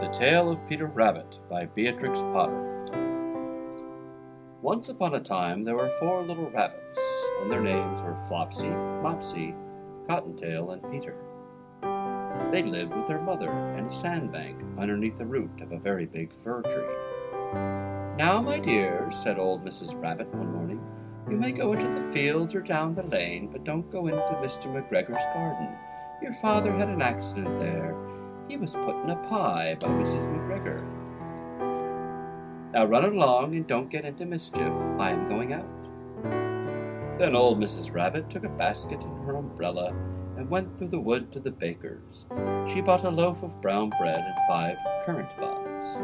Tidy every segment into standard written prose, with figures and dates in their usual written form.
The Tale of Peter Rabbit by Beatrix Potter. Once upon a time there were 4 little rabbits, and their names were Flopsy, Mopsy, Cottontail, and Peter. They lived with their mother in a sandbank underneath the root of a very big fir tree. "Now, my dears," said old Mrs. Rabbit one morning, "you may go into the fields or down the lane, but don't go into Mr. McGregor's garden. Your father had an accident there. He was put in a pie by Mrs. McGregor. Now run along and don't get into mischief. I am going out." Then old Mrs. Rabbit took a basket and her umbrella and went through the wood to the baker's. She bought a loaf of brown bread and 5 currant buns.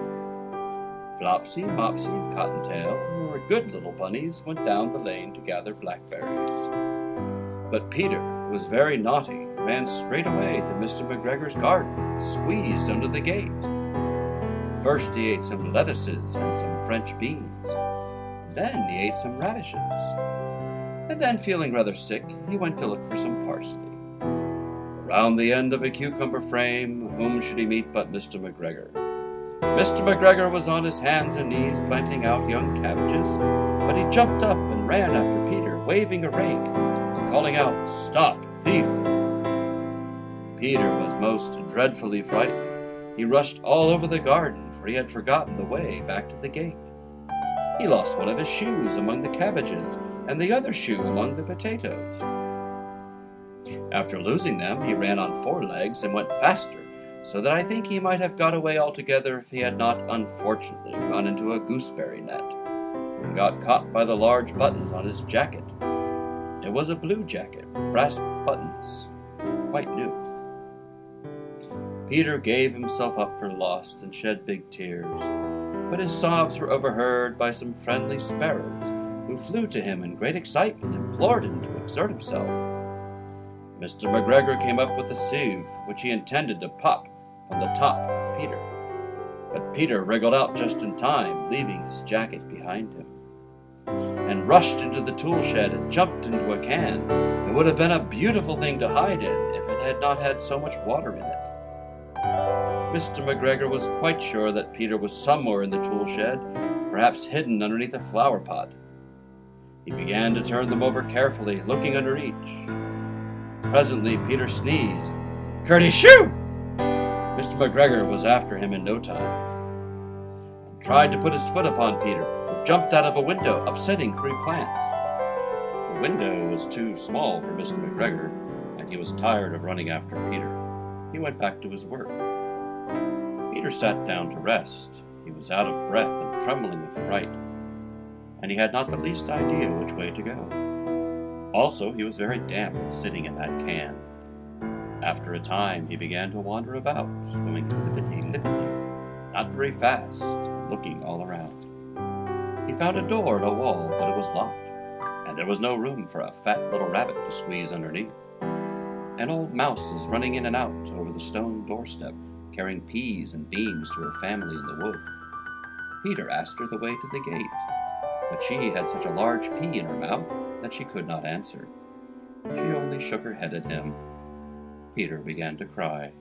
Flopsy, Mopsy, and Cottontail, who were good little bunnies, went down the lane to gather blackberries. But Peter was very naughty, ran straight away to Mr. McGregor's garden, squeezed under the gate. First he ate some lettuces and some French beans. Then he ate some radishes. And then, feeling rather sick, he went to look for some parsley. Around the end of a cucumber frame, whom should he meet but Mr. McGregor? Mr. McGregor was on his hands and knees planting out young cabbages, but he jumped up and ran after Peter, waving a rake, and calling out, "Stop, thief!" Peter was most dreadfully frightened. He rushed all over the garden, for he had forgotten the way back to the gate. He lost one of his shoes among the cabbages, and the other shoe among the potatoes. After losing them, he ran on 4 legs and went faster, so that I think he might have got away altogether if he had not unfortunately run into a gooseberry net, and got caught by the large buttons on his jacket. It was a blue jacket with brass buttons, quite new. Peter gave himself up for lost and shed big tears, but his sobs were overheard by some friendly sparrows, who flew to him in great excitement and implored him to exert himself. Mr. McGregor came up with a sieve, which he intended to pop on the top of Peter. But Peter wriggled out just in time, leaving his jacket behind him, and rushed into the tool shed and jumped into a can. It would have been a beautiful thing to hide in if it had not had so much water in it. Mr. McGregor was quite sure that Peter was somewhere in the tool shed, perhaps hidden underneath a flower pot. He began to turn them over carefully, looking under each. Presently Peter sneezed. "Curdy-shoo!" Mr. McGregor was after him in no time, and tried to put his foot upon Peter, who jumped out of a window, upsetting 3 plants. The window was too small for Mr. McGregor, and he was tired of running after Peter. He went back to his work. Peter sat down to rest. He was out of breath and trembling with fright, and he had not the least idea which way to go. Also, he was very damp sitting in that can. After a time, he began to wander about, going lippity-lippity, not very fast, looking all around. He found a door in a wall, but it was locked, and there was no room for a fat little rabbit to squeeze underneath. An old mouse was running in and out over the stone doorstep, carrying peas and beans to her family in the wood. Peter asked her the way to the gate, but she had such a large pea in her mouth that she could not answer. She only shook her head at him. Peter began to cry.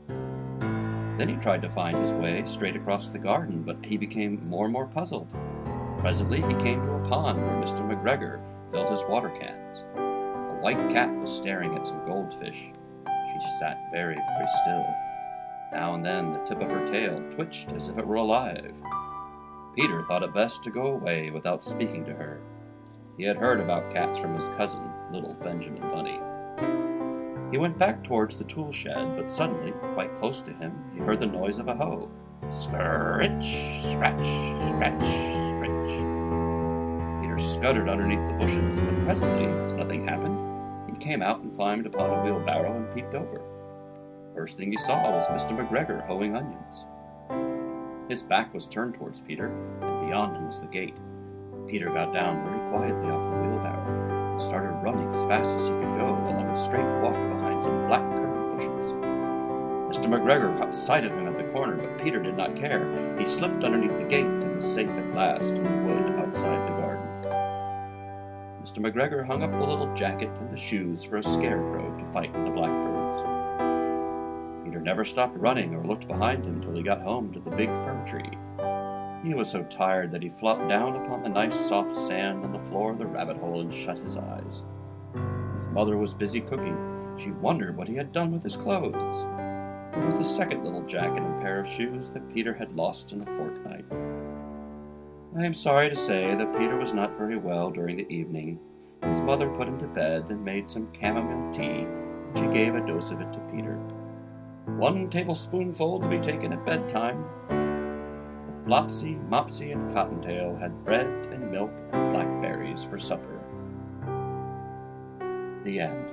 Then he tried to find his way straight across the garden, but he became more and more puzzled. Presently he came to a pond where Mr. McGregor filled his water cans. A white cat was staring at some goldfish. She sat very, very still. Now and then the tip of her tail twitched as if it were alive. Peter thought it best to go away without speaking to her. He had heard about cats from his cousin, little Benjamin Bunny. He went back towards the tool shed, but suddenly, quite close to him, he heard the noise of a hoe. Scritch, scratch, scratch, scritch. Peter scuttered underneath the bushes, but presently, as nothing happened, he came out and climbed upon a wheelbarrow and peeped over. First thing he saw was Mr. McGregor hoeing onions. His back was turned towards Peter, and beyond him was the gate. Peter got down very quietly off the wheelbarrow and started running as fast as he could go along a straight walk behind some black currant bushes. Mr. McGregor caught sight of him at the corner, but Peter did not care. He slipped underneath the gate and was safe at last in the wood outside the garden. Mr. McGregor hung up the little jacket and the shoes for a scarecrow to fight with the blackbirds. He Peter never stopped running or looked behind him till he got home to the big fir tree. He was so tired that he flopped down upon the nice soft sand on the floor of the rabbit hole and shut his eyes. His mother was busy cooking. She wondered what he had done with his clothes. It was the second little jacket and pair of shoes that Peter had lost in a fortnight. I am sorry to say that Peter was not very well during the evening. His mother put him to bed and made some chamomile tea, and she gave a dose of it to Peter. 1 tablespoonful to be taken at bedtime. But Flopsy, Mopsy, and Cottontail had bread and milk and blackberries for supper. The end.